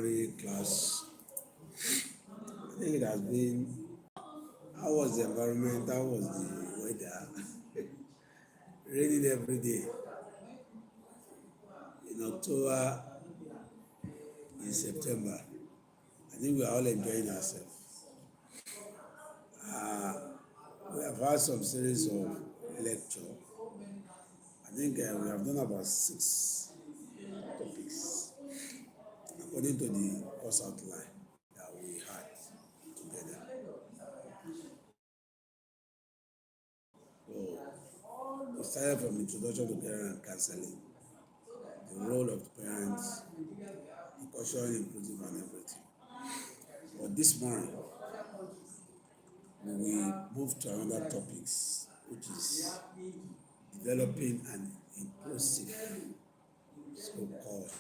morning class. I think it has been. How was the environment? How was the weather? Raining every day in October, in September. I think we are all enjoying ourselves. Uh, we have had some series of lecture. I think we have done about 6 topics according to the course outline that we had together. So we started from introduction to parent and counseling, the role of parents, culturally inclusive and everything. But this morning, we move to another topics, which is developing an inclusive school culture.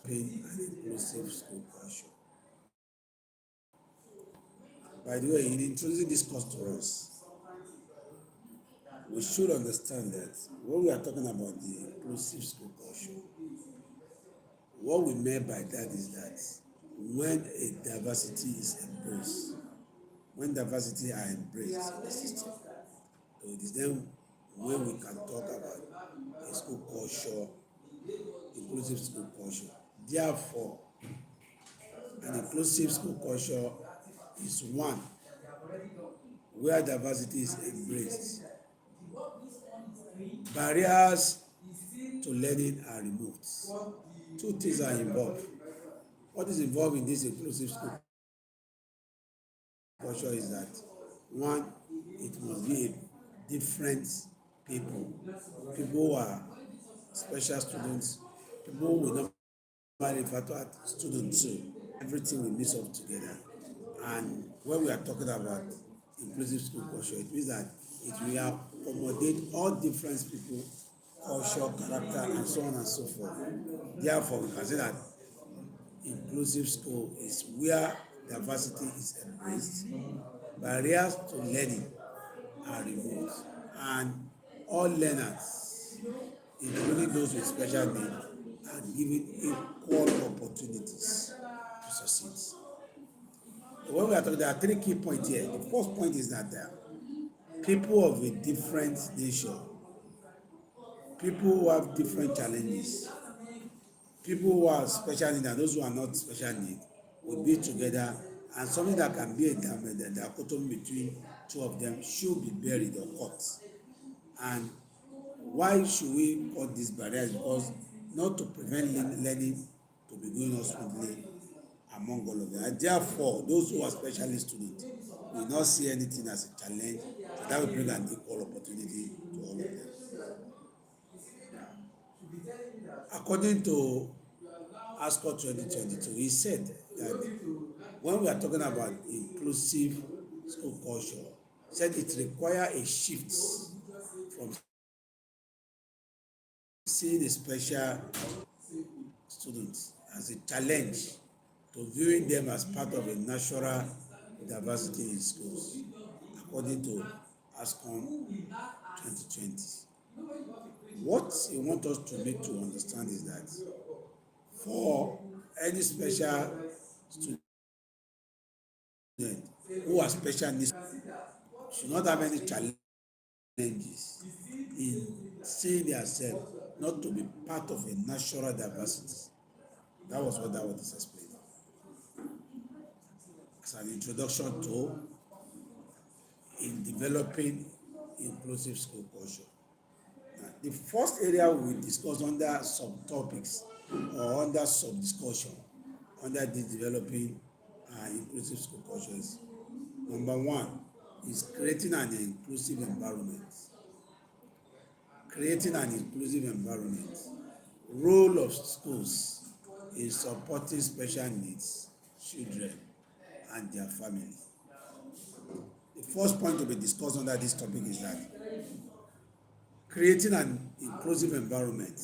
Developing an inclusive school culture. By the way, in introducing this course to us, we should understand that when we are talking about the inclusive school culture, what we mean by that is that when a diversity is embraced, when diversity are embraced in the system, so it is then when we can talk about a school culture, inclusive school culture. Therefore, an inclusive school culture is one where diversity is embraced. Barriers to learning are removed. Two things are involved. What is involved in this inclusive school culture is that one, it must be a different people who are special students, people who will not refer to as students too. Everything will mix up together. And when we are talking about inclusive school culture, it means that it will accommodate all different people, culture, character, and so on and so forth. Therefore, we can say that inclusive school is where diversity is embraced, barriers to learning are removed, and all learners, including those with special needs, are given equal opportunities to succeed. When we are talking, there are three key points here. The first point is that there are people of a different nature, people who have different challenges, people who are special needs and those who are not special needs will be together, and something that can be a dichotomy between two of them should be buried or cut. And why should we cut these barriers? Because not to prevent learning to be going on smoothly among all of them. And therefore, those who are specialist students will not see anything as a challenge, so that will bring an equal opportunity to all of them. According to ASCO 2022, he said that when we are talking about inclusive school culture, he said it requires a shift from seeing the special students as a challenge to viewing them as part of a natural diversity in schools, according to ASCON 2020. What he wants us to make to understand is that for any special student who are special needs should not have any challenges in seeing themselves not to be part of a natural diversity. That was what explained as an introduction to in developing inclusive school culture. Now, the first area we will discuss under subtopics or under sub-discussion under this developing inclusive school culture is number one is creating an inclusive environment. Creating an inclusive environment. Role of schools in supporting special needs children and their family. The first point to be discussed under this topic is that creating an inclusive environment.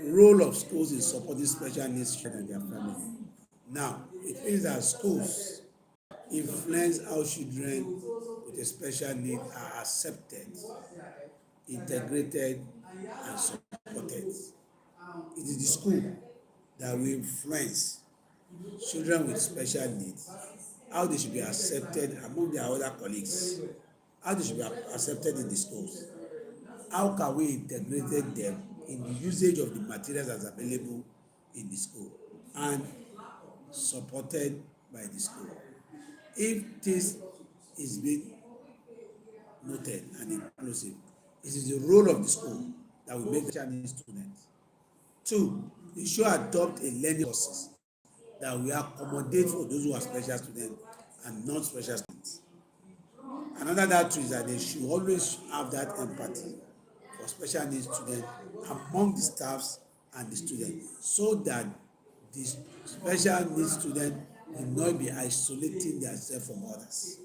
Role of schools in supporting special needs children and their family. Now, it means that schools influence how children with a special need are accepted, integrated, and supported. It is the school that will influence children with special needs, how they should be accepted among their other colleagues, how they should be accepted in the schools, how can we integrate them in the usage of the materials that's available in the school and supported by the school. If this is being noted and inclusive, it is the role of the school that will make the special needs students. Two, they should adopt a learning process that will accommodate for those who are special students and not special students. Another that too is that they should always have that empathy for special needs students among the staffs and the students, so that the special needs students will not be isolating themselves from others.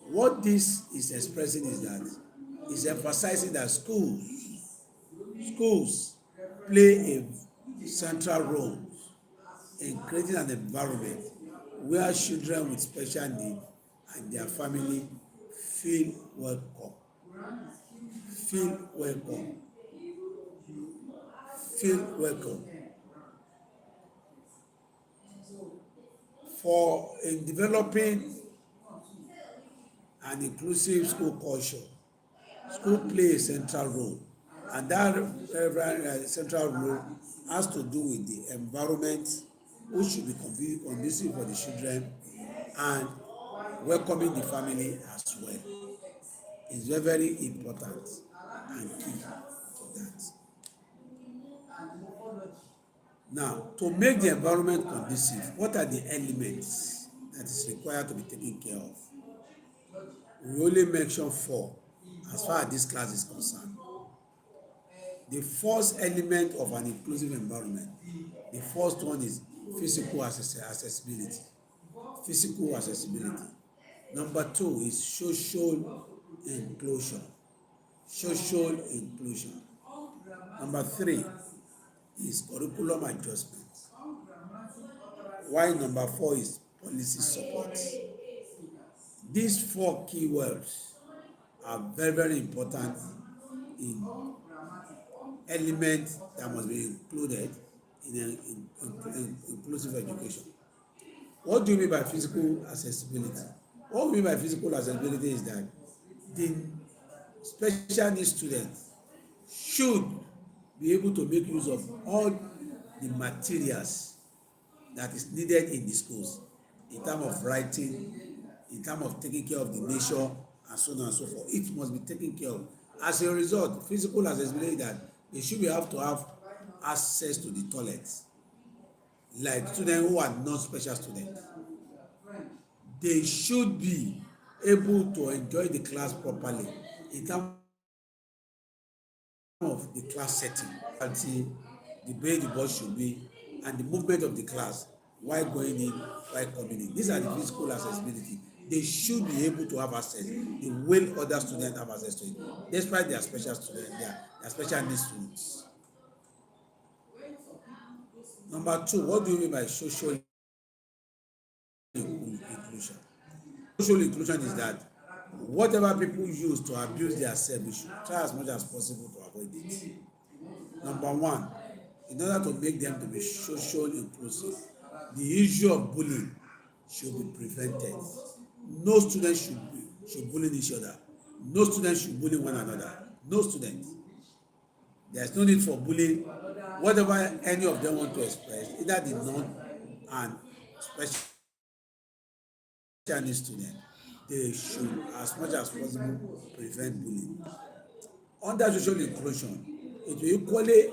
What this is expressing is that it's emphasizing that schools play a central role in creating an environment where children with special needs and their family feel welcome, feel welcome, feel welcome. For in developing an inclusive school culture, school play a central role, and that central role has to do with the environment, which should be conducive for the children and welcoming the family as well. It's very, very important and key to that. Now, to make the environment conducive, what are the elements that is required to be taken care of? We only mention 4 as far as this class is concerned. The first element of an inclusive environment, the first one is physical accessibility. Physical accessibility. Number 2 is social inclusion. Social inclusion. Number 3 is curriculum adjustment. While number 4 is policy support. These 4 keywords are very, very important in elements that must be included in inclusive education. What do you mean by physical accessibility? What we mean by physical accessibility is that the special needs students should be able to make use of all the materials that is needed in the schools in terms of writing, in terms of taking care of the nature, and so on and so forth. It must be taken care of. As a result, physical accessibility that they should be have to have access to the toilets, like students who are not special students. They should be able to enjoy the class properly in terms of the class setting, the way the bus should be, and the movement of the class while going in, while coming in. These are the physical accessibility. They should be able to have access the way other students have access to it, despite their special students, their special needs students. Number 2, what do you mean by social inclusion? Social inclusion is that whatever people use to abuse themselves, we should try as much as possible to avoid it. Number 1, in order to make them to be social inclusive, the issue of bullying should be prevented. No student should bully each other. No student should bully one another. No student. There is no need for bullying. Whatever any of them want to express, either the non and special needs student, they should, as much as possible, prevent bullying. Under social inclusion, it will equally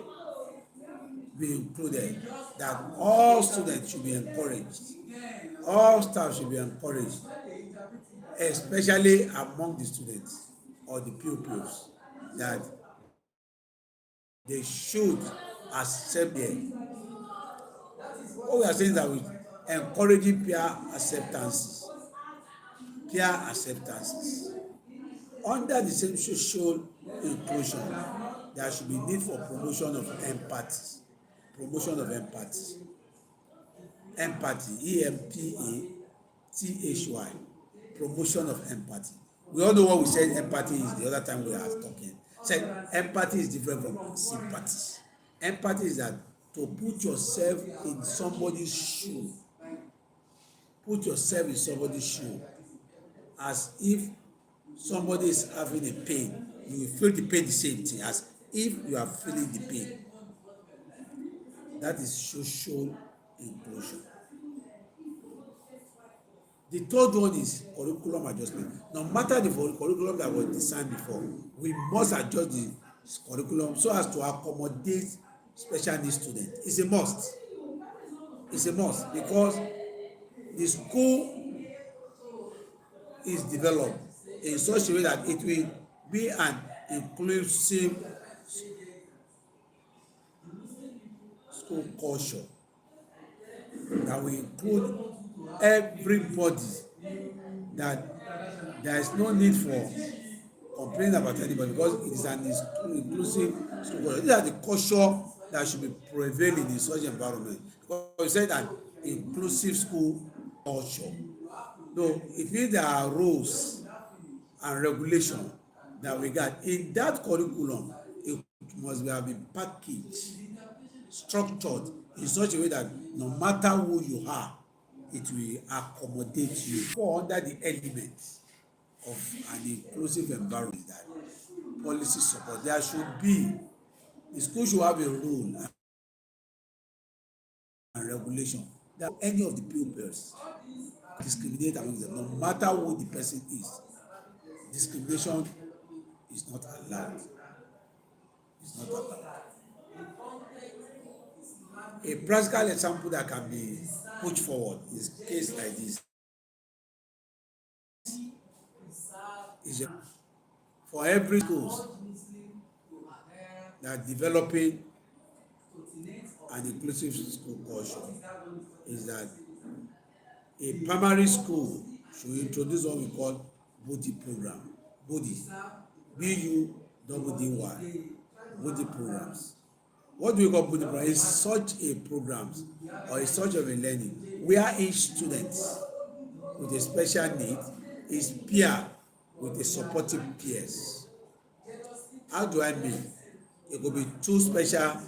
be included that all students should be encouraged, all staff should be encouraged, especially among the students or the pupils, that they should accept them. What we are saying is that we encouraging peer acceptances. Under the same social inclusion, there should be need for promotion of empathy. Empathy, EMPATHY, promotion of empathy. We all know what we said empathy is the other time we are talking. Said empathy is different from sympathy. Empathy is that to put yourself in somebody's shoe. Put yourself in somebody's shoe as if somebody is having a pain. You will feel the pain the same thing as if you are feeling the pain. That is social inclusion. The third one is curriculum adjustment. No matter the curriculum that was designed before, we must adjust the curriculum so as to accommodate special needs students. It's a must. It's a must because the school is developed in such a way that it will be an inclusive school culture that will include everybody, that there is no need for complaining about anybody because it is an inclusive school culture. These are the culture that should be prevailing in such environment because we said that inclusive school culture. No, it means there are rules and regulation that we got in that curriculum. It must be have been packaged, structured in such a way that no matter who you are, it will accommodate you. Fall under the elements of an inclusive environment that policy support. There should be, the school should have a rule and regulation that any of the pupils discriminate among them, no matter who the person is. Discrimination is not allowed. It's not allowed. A practical example that can be put forward is a case like this. Is for every schools that developing an inclusive school culture is that a primary school should introduce what we call BUDI program. BUDI, BUDDY, BUDI programs. What do we call BUDI program? It's such a programs or it's such of a learning where each student with a special need is peer with a supportive peers. How do I mean? It could be two special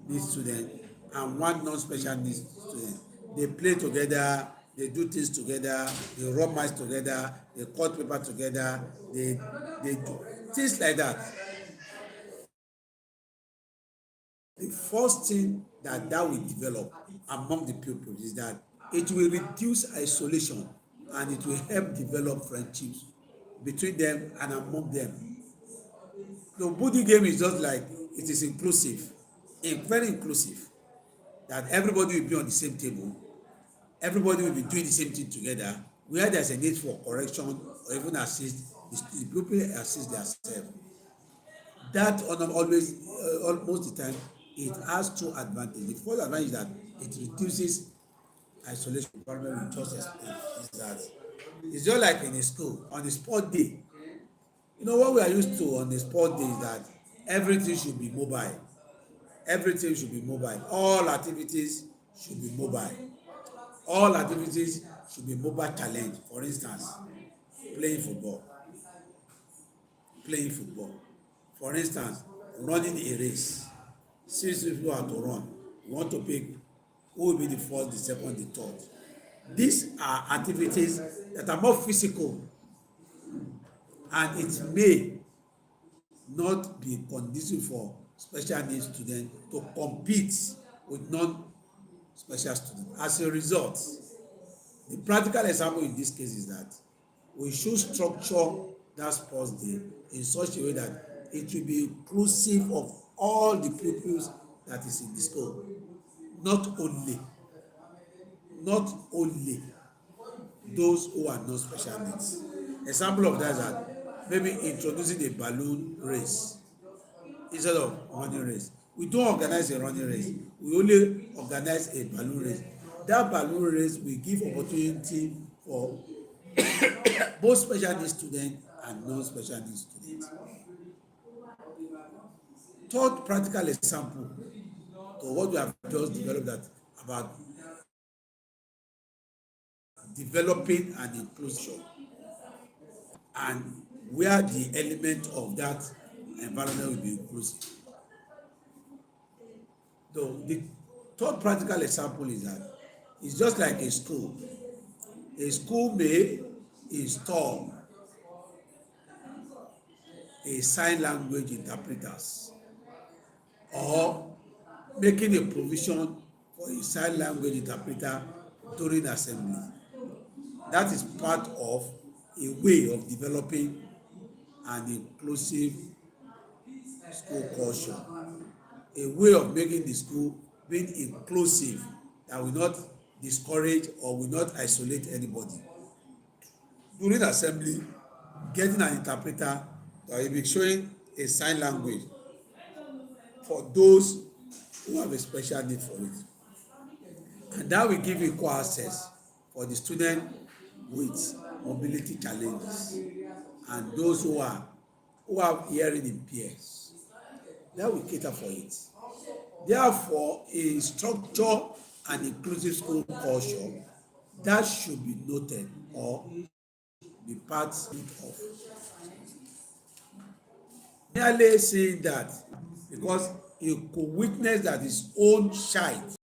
needs students and one non-special needs student. They play together, they do things together, they rub mice together, they cut paper together, they do things like that. The first thing that will develop among the pupils is that it will reduce isolation and it will help develop friendships between them and among them. The BUDI game is just like it is inclusive, very inclusive, that everybody will be on the same table, everybody will be doing the same thing together. Where there's a need for correction or even assist, the people assist themselves. That always, almost the time, it has two advantages. The first advantage is that it reduces isolation. Environment we just explained is that it's just like in a school on a sport day. You know what we are used to on a sport day is that everything should be mobile. Everything should be mobile. All activities should be mobile. All activities should be mobile challenge. For instance, playing football. Playing football. For instance, running a race. 6 people are to run. You want to pick who will be the first, the second, the third. These are activities that are more physical and it may not be conducive for special needs students to compete with non-special students. As a result, the practical example in this case is that we should structure that sports day in such a way that it will be inclusive of all the pupils that is in the school, not only those who are not special needs. Example of that is that maybe introducing a balloon race instead of running race. We don't organize a running race, we only organize a balloon race. That balloon race will give opportunity for both special needs students and non-special needs students. Third practical example to what we have just developed that about developing an inclusion and where the element of that environment will be inclusive. So the third practical example is that it's just like a school. A school may install a sign language interpreters or making a provision for a sign language interpreter during assembly. That is part of a way of developing an inclusive school culture, a way of making the school being inclusive that will not discourage or will not isolate anybody. During assembly, getting an interpreter that will be showing a sign language for those who have a special need for it. And that will give equal access for the student with mobility challenges and those who have hearing impairs. That will cater for it. Therefore, a structure and inclusive school culture that should be noted or be part of. Merely saying that because he could witness that his own child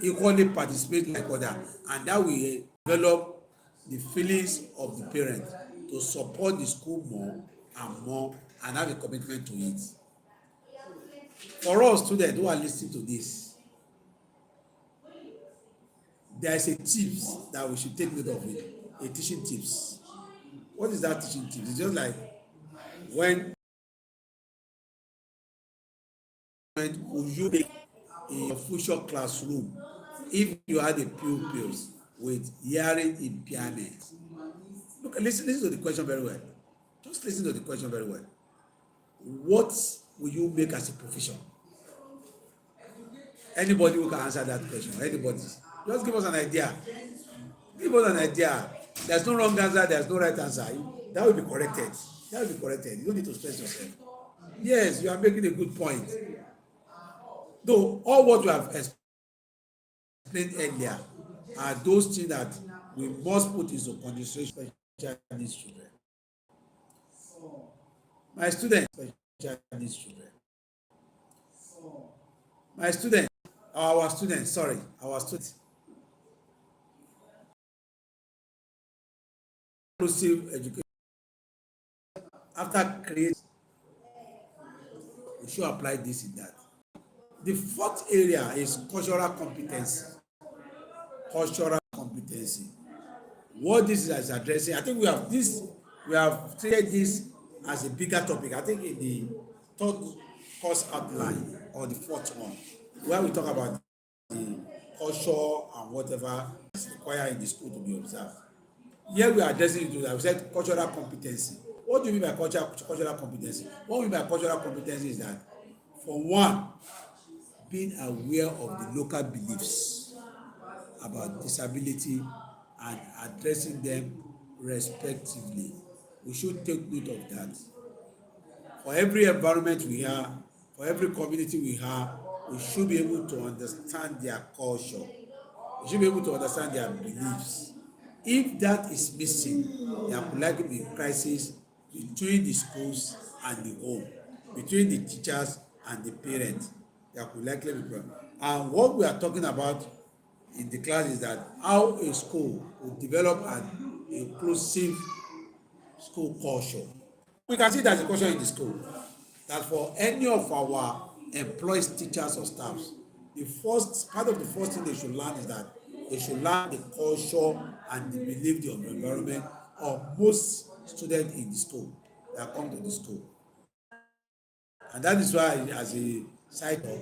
equally participate like other, and that will develop the feelings of the parent to support the school more and more and have a commitment to it. For us students who are listening to this, there is a tips that we should take note of it, a teaching tips. What is that teaching tips? It's just like when would you make a future classroom if you had a pupils with hearing impairment? Look, listen to the question very well. Just listen to the question very well. What will you make as a profession? Anybody who can answer that question, anybody. Just give us an idea. Give us an idea. There's no wrong answer, there's no right answer. That will be corrected. That will be corrected. You don't need to stress yourself. Yes, you are making a good point. Though all what you have explained earlier are those things that we must put into consideration, special needs children. My students, special needs children. My students, our students, sorry, our students. Inclusive education. After creating, we should apply this in that. The fourth area is cultural competency. Cultural competency. What this is addressing, I think we have treated this as a bigger topic. I think in the third course outline or the fourth one, where we talk about the culture and whatever is required in the school to be observed. Here we are addressing it to that. We said cultural competency. What do you mean by cultural competency? What we mean by cultural competency is that, for one, being aware of the local beliefs about disability and addressing them respectively. We should take note of that. For every environment we have, for every community we have, we should be able to understand their culture. We should be able to understand their beliefs. If that is missing, there could likely be crisis between the schools and the home, between the teachers and the parents. There could likely be problem. And what we are talking about in the class is that how a school will develop an inclusive school culture. We can see there's a culture in the school that for any of our employees, teachers or staffs, the first part of the first thing they should learn is that they should learn the culture and the belief of the environment of most students in the school that come to the school. And that is why, as a side of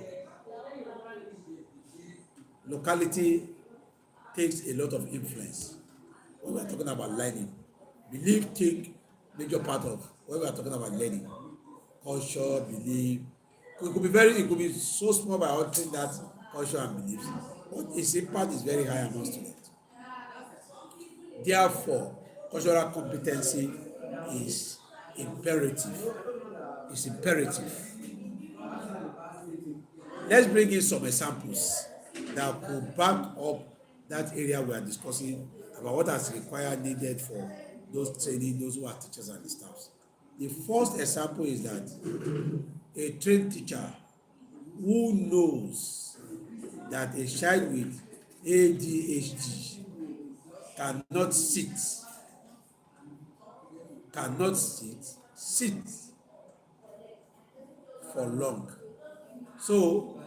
locality, takes a lot of influence when we are talking about learning. Belief take major part of when we are talking about learning. Culture, belief. It could be so small by altering that culture and beliefs, but its impact is very high among students. Therefore, cultural competency is imperative. It's imperative. Let's bring in some examples that could back up that area we are discussing about what has required needed for those training, those who are teachers and the staffs. The first example is that a trained teacher who knows that a child with ADHD cannot sit, sit for long. So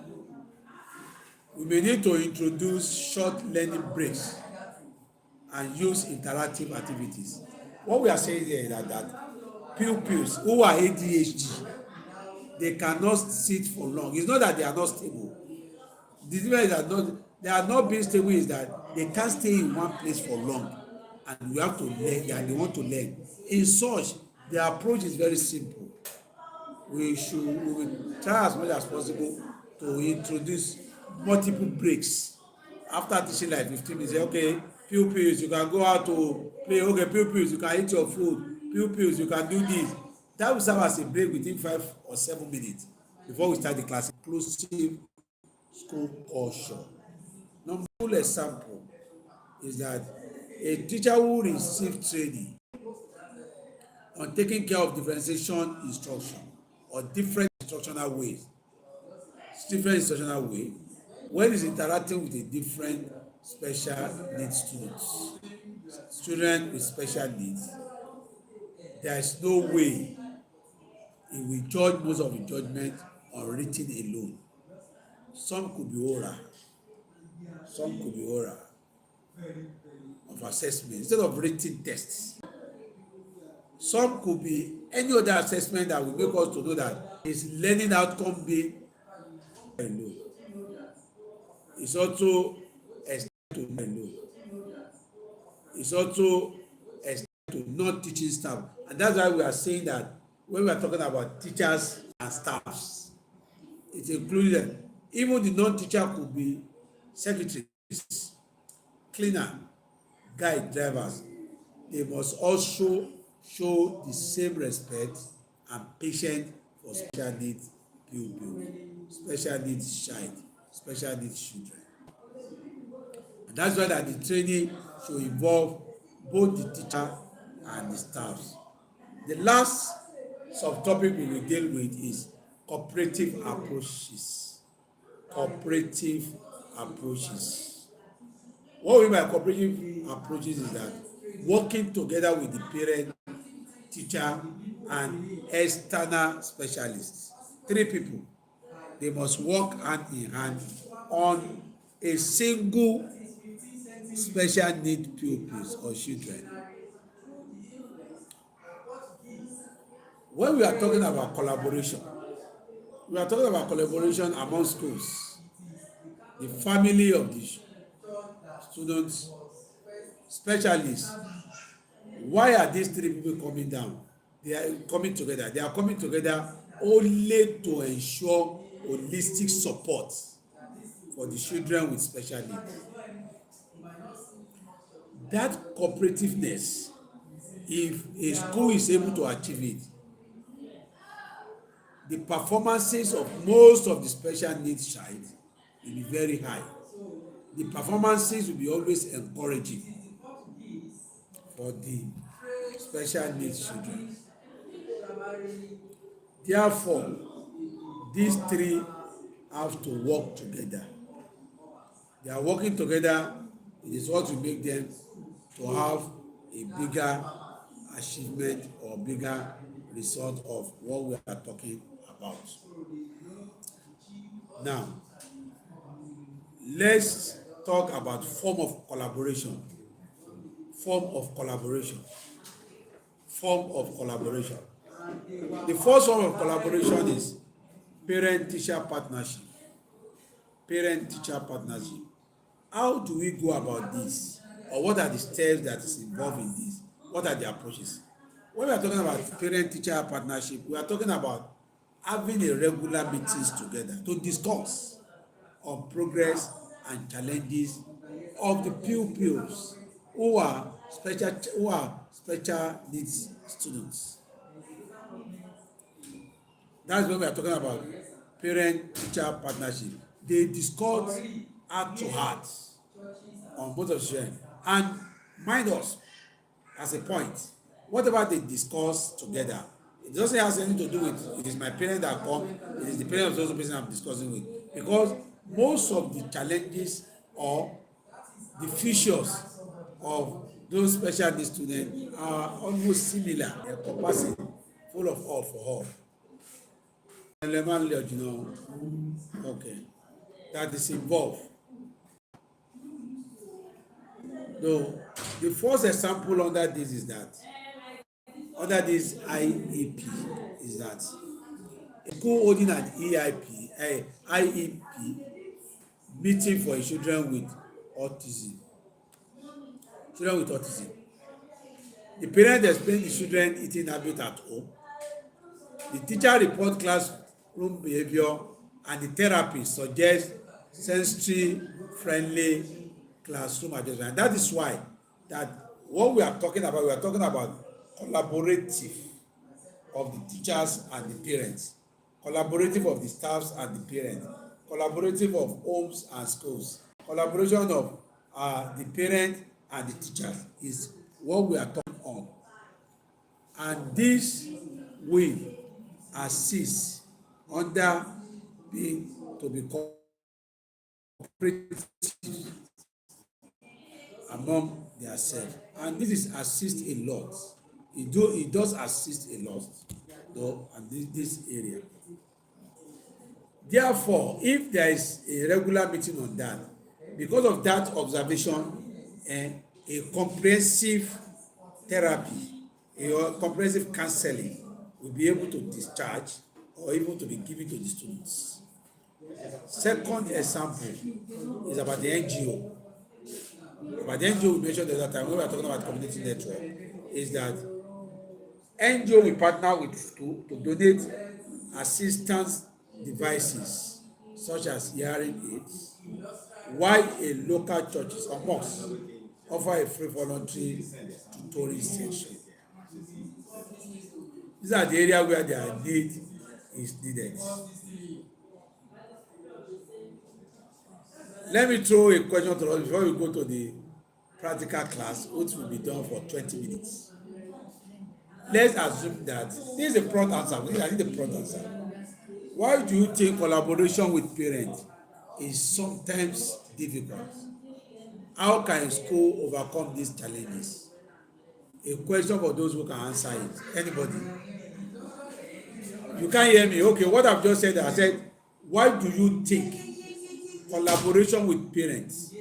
we may need to introduce short learning breaks and use interactive activities. What we are saying here is that pupils who are ADHD, they cannot sit for long. It's not that they are not stable. The difference is that they are not being stable, is that they can't stay in one place for long, and we have to learn, and they want to learn. In such, the approach is very simple. We will try as much as possible to introduce multiple breaks. After teaching like 15 minutes, say, okay, pupils, you can go out to play. Okay, pupils, you can eat your food. Pupils, you can do this. That will serve as a break within 5 or 7 minutes before we start the class. Inclusive school culture. Number two example is that a teacher who receive training on taking care of differentiation instruction or different instructional way, when is interacting with a different special needs student with special needs, there is no way he will judge most of the judgment on written alone. Some could be oral of assessment instead of written tests. Some could be any other assessment that will make us to know that his learning outcome being very low. It's also extended to very low. It's also extended to non-teaching staff, and that's why we are saying that when we are talking about teachers and staffs, it includes them. Even the non-teacher could be secretaries, cleaner, guide, drivers. They must also show the same respect and patience for special needs pupil, special needs child, special needs children. And that's why that the training should involve both the teacher and the staffs. The last subtopic we will deal with is cooperative approaches. Cooperative approaches. What we mean by cooperative approaches is that working together with the parent, teacher, and external specialists. 3 people, they must work hand in hand on a single special need pupils or children. When we are talking about collaboration, we are talking about collaboration among schools, the family of the students, specialists. Why are these 3 people coming down? They are coming together. They are coming together only to ensure holistic support for the children with special needs. That cooperativeness, if a school is able to achieve it, the performances of most of the special needs child will be very high. The performances will be always encouraging for the special needs children. Therefore, these 3 have to work together. They are working together. It is what will make them to have a bigger achievement or bigger result of what we are talking about. Now, let's talk about form of collaboration. Form of collaboration. The first form of collaboration is parent-teacher partnership. Parent-teacher partnership. How do we go about this? Or what are the steps that is involved in this? What are the approaches? When we are talking about parent-teacher partnership, we are talking about having a regular meetings together to discuss on progress and challenges of the pupils who are special needs students. That's when we are talking about parent-teacher partnership. They discuss heart to heart on both of them. And mind us, as a point, whatever they discuss together It doesn't have anything to do with it is my parents that come, it is the parents of those person I'm discussing with. Because most of the challenges or the features of those special needs students are almost similar, encompassing, full of all for all. Element okay, that is involved. Though the first example under this is that under this IEP is that a school holding an IEP meeting for children with autism. Children with autism. The parent explain the children eating habit at home. The teacher report classroom behavior and the therapist suggest sensory friendly classroom adjustment. And that is why that what we are talking about collaborative of the teachers and the parents, collaborative of the staffs and the parents, collaborative of homes and schools, collaboration of the parent and the teachers is what we are talking on. And this will assist under being to be cooperative among themselves, and this is assist a lot. It does assist a lot though, and this area. Therefore, if there is a regular meeting on that, because of that observation, a comprehensive therapy, a comprehensive counseling will be able to discharge or even to be given to the students. Second example is about the NGO. About the NGO we mentioned the other time when we were talking about community network, is that NGO will partner with school to donate assistance devices such as hearing aids, while a local churches or mosques offer a free voluntary tutoring session. These are the areas where their need is needed. Let me throw a question to us before we go to the practical class, which will be done for 20 minutes. Let's assume that this is a prompt answer. I need a prompt answer. Why do you think collaboration with parents is sometimes difficult? How can a school overcome these challenges? A question for those who can answer it. Anybody? You can't hear me. Okay, what I've just said, I said, why do you think collaboration with parents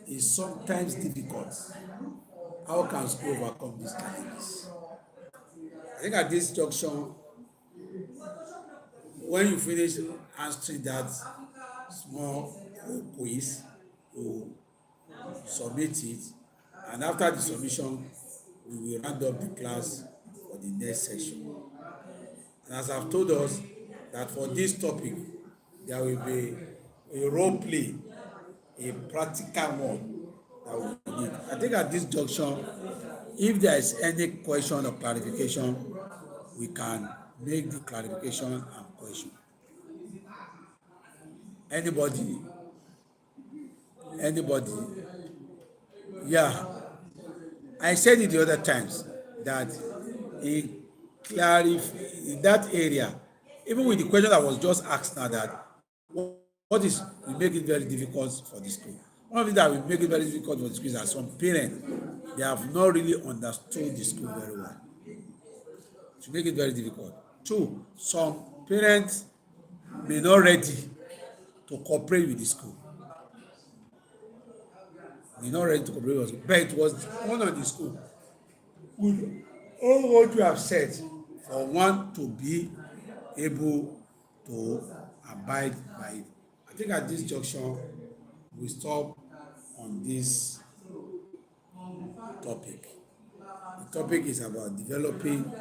is sometimes difficult? How can school overcome these challenges? I think at this junction, when you finish answering that small quiz, you submit it, and after the submission, we will round up the class for the next session. And as I've told us that for this topic, there will be a role play, a practical one that we need. I think at this junction, if there is any question or clarification, we can make the clarification and question. Anybody? Yeah, I said it the other times that in that area, even with the question that was just asked now, that what is will make it very difficult for the school. One of the that will make it very difficult for the school is that some parents, they have not really understood the school very well. To make it very difficult. Two, some parents may not ready to cooperate with the school. May not ready to cooperate with the school. But it was one of the school. With all what you have said, for one to be able to abide by it. I think at this junction, we stop on this topic. The topic is about developing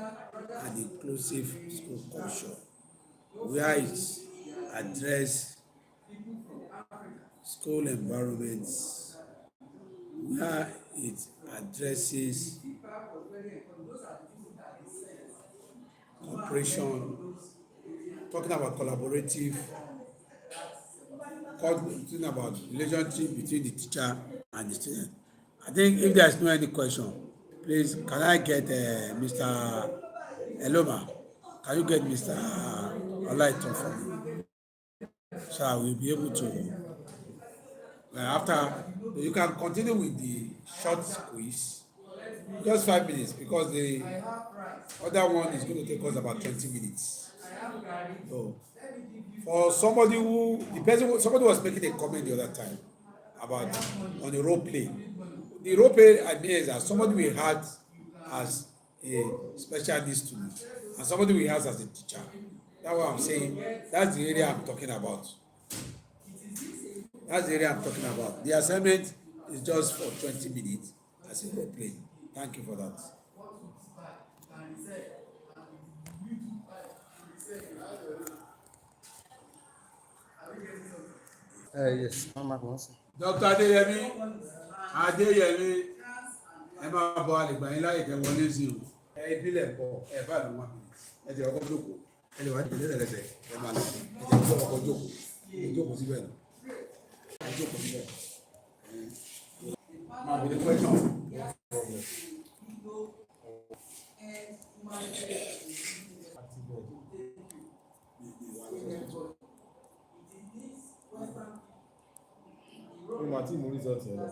an inclusive school culture, where it address school environments, where it addresses cooperation, talking about collaborative, talking about relationship between the teacher and the student. I think if there is no any question, please can I get Mr. Eloma? Can you get Mr. Olaiton for me? So I will be able to. After you can continue with the short quiz, just 5 minutes because the other one is going to take us about 20 minutes. So for somebody who the person somebody was making a comment the other time about on the role play. The role play idea is that somebody we had as a special needs student and somebody we has as a teacher. That's what I'm saying. That's the area I'm talking about. That's the area I'm talking about. The assignment is just for 20 minutes as a role play. Thank you for that. Yes, Mama Kunsi. Dr. Adeyemi Adeyemi ẹ máa bọ àlègbà yín láyè kẹ wọlé sí o. Ẹ ìbílẹ̀ pọ̀ ẹ bá lọ wá ẹ jẹ́ ọkọ̀ jókòó ẹ lè wá ìpínlẹ̀ lẹ́sẹ̀ ẹ máa lọ ẹ jẹ́ ọkọ̀ jókòó ẹ jókòó síbẹ̀ lọ ẹ jókòó síbẹ̀. Máa bèrè question. Mi mà tí mo rí sọ́ọ̀tì ẹ̀ lọ.